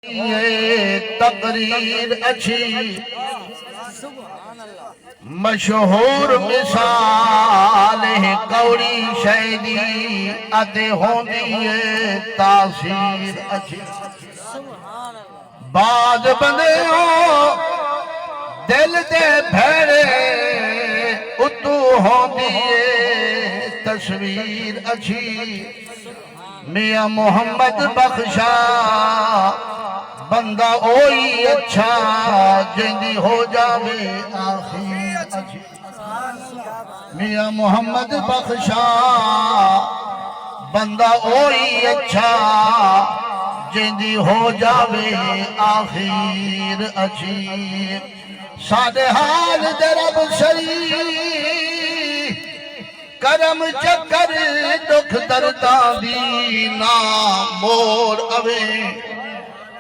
یہ تقریر اچھی مشہور مثال ہے کوڑی شہدی اتے ہوندی ہے تاثیر اچھی بعض بندے ہو دل دے بھیڑے اتو ہوندی ہے تصویر اچھی میاں محمد بخشا بندہ اوئی اچھا جندی ہو جاوے آخیر اچھی میاں محمد بخشا بندہ اوئی اچھا جندی ہو جاوے آخیر اچھی سادے حال دے رب شریف کرم چکر دکھ درداں دی نا موڑ اوے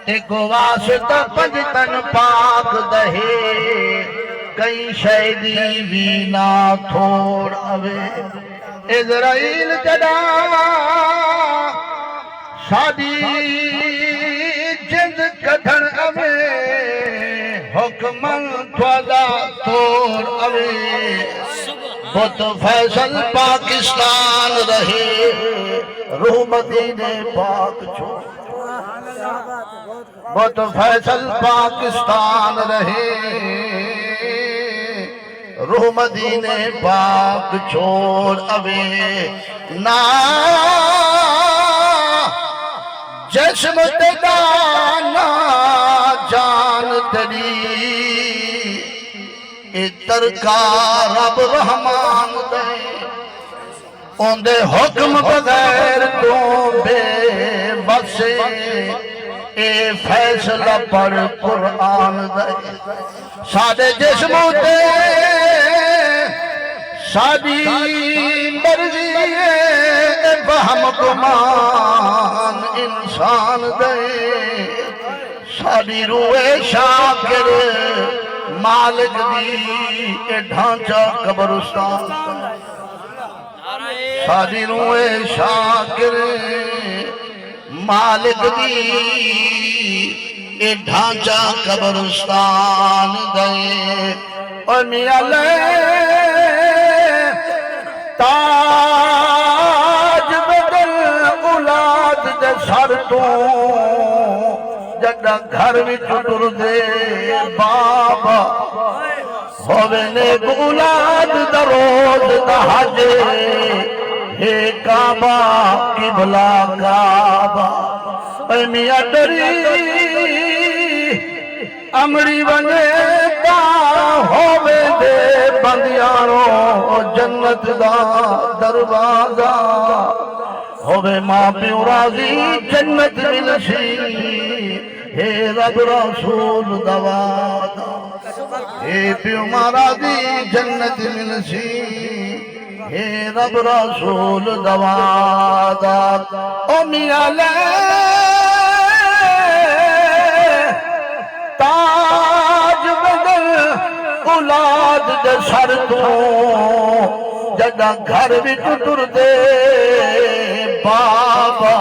ایک واسطہ پنجتن پاک دہے کئی شہدی بھی نا تھوڑ اوے اسرائیل جدا شادی جند کٹھن اوے حکمن تھوڑا توڑ اوے بہت فیصل پاکستان رہے روح مدینے پاک چھوڑ بہت فیصل پاکستان رہے روح مدینے پاک چھوڑ اوے نا جسم تدانا جان تری ترکا رب رحمان دے اوندے حکم بغیر تو بے بسے اے فیصلہ پر قرآن دے سادے جسموں دے سادی مرضی اے بہم گمان انسان دے سادی روح شاکر مالک دی اے ڈھانچہ قبرستان ساری روح شاکر مالک دی اے ڈھانچہ قبرستان دے اور میاں لے تاج بدل اولاد دے سر تو جڑا گھر وچ ٹر دے بابا ہووے نیک اولاد دا روز دا حج ہے کعبہ قبلہ کعبہ اے میاں ڈری امری بنے تا ہووے دے بندیاروں جنت دا دروازہ ہووے ماں پیو راضی جنت ملشی ہے رب رسول دوادا ہے پیو ماں راضی جنت ملشی ہے رب رسول دوادا او میاں لے تاج بدل اولاد دے سر تو جڑا گھر وچ ٹر دے بابا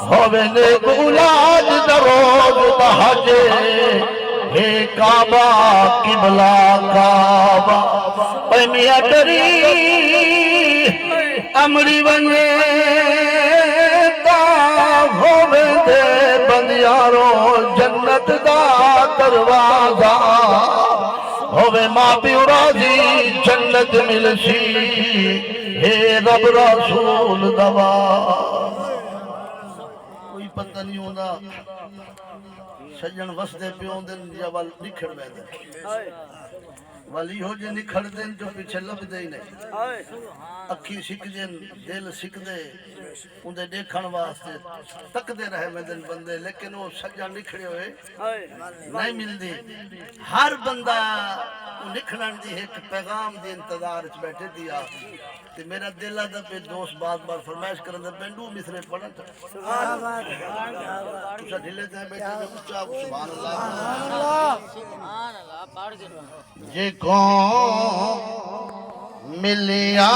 ہووے نیک اولاد دا روز دا حج ہے کعبہ قبلہ کعبہ اے میاں ڈری امری بنے تا ہووے دے بندیاروں جنت دا دروازہ ہووے ماں پیو راضی جنت ملشی ہے رب رسول دوا کوئی پتہ نہیں ہوندا سجن وسدے پیوں دن یا ول نکھڑ ویندے ولی ہو جے نکھڑ دن جو پیچھے لب دے نہیں اکھی سکھ جن دل سکھ دے اندے دیکھن واسطے تک دے رہے مدن بندے لیکن وہ سجا نکھڑے ہوئے نہیں ملدی ہر بندہ نکھڑن دی ایک پیغام دی انتظار چ بیٹھے دیا کہ میرا دل دا پہ دوست بار بار فرمائش کرن دا پینڈو مصرے پڑھن تسا ڈھلے تے بیٹھے اچا سبحان اللہ سبحان اللہ پڑھ کے جے کو ملیا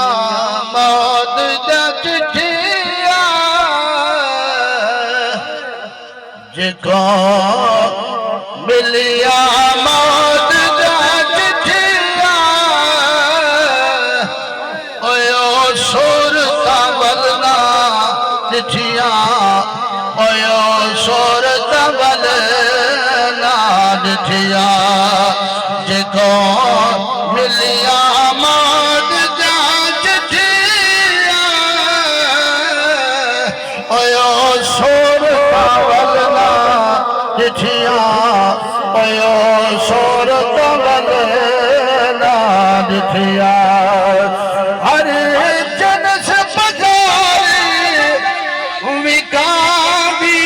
موت دا چٹھیا جکو ملیا موت دا چٹھیا اویو صورتا ولنا چٹھیا اویو صورتا ولنا چٹھیا جکو ملیا موت دا چٹھیا اویو صورتا ولنا چٹھیا اویو صورتا ولنا چٹھیا ہر جنس پگاری وکابی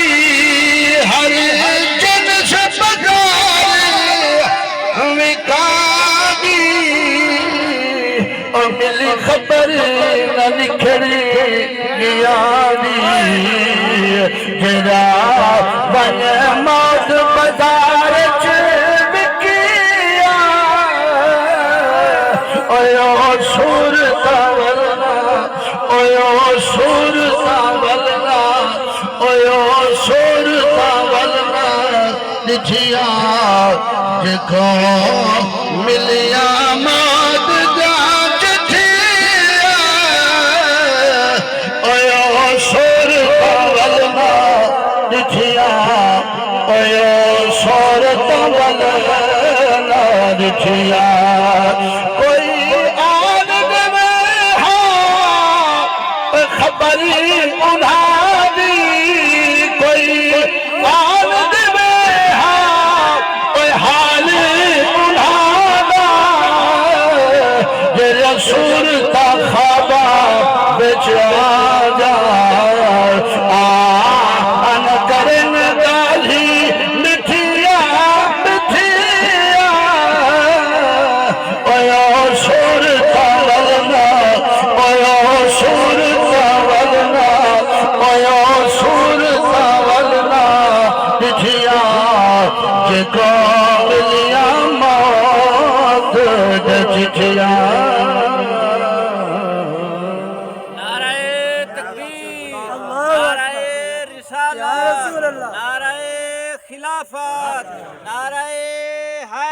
ہر جنس پگاری وکابی او ملی خبر نہ نکھڑی گیانی جرا بن موت بازار چبکیا اویو صورتا ولنا اویو صورتا ولنا اویو صورتا ولنا لکھیا جکو ملیا موت دا چٹھیا اویو صورتا ولنا لکھیا اویو صورتا ولنا لکھیا کوئی آن دے ہاں خبر انہاں دی کوئی آن دے ہاں کوئی حال انہاں دا جے رسول تا خوابا بچ آجا آن کرن گالی مٹھیا مٹھیا اویو صورتا ولنا اویو صورتا ولنا اویو صورتا ولنا مٹھیا جکو ملیا موت دا چٹھیا نعرہ تکبیر، نعرہ رسالت، نعرہ خلافت، نعرہ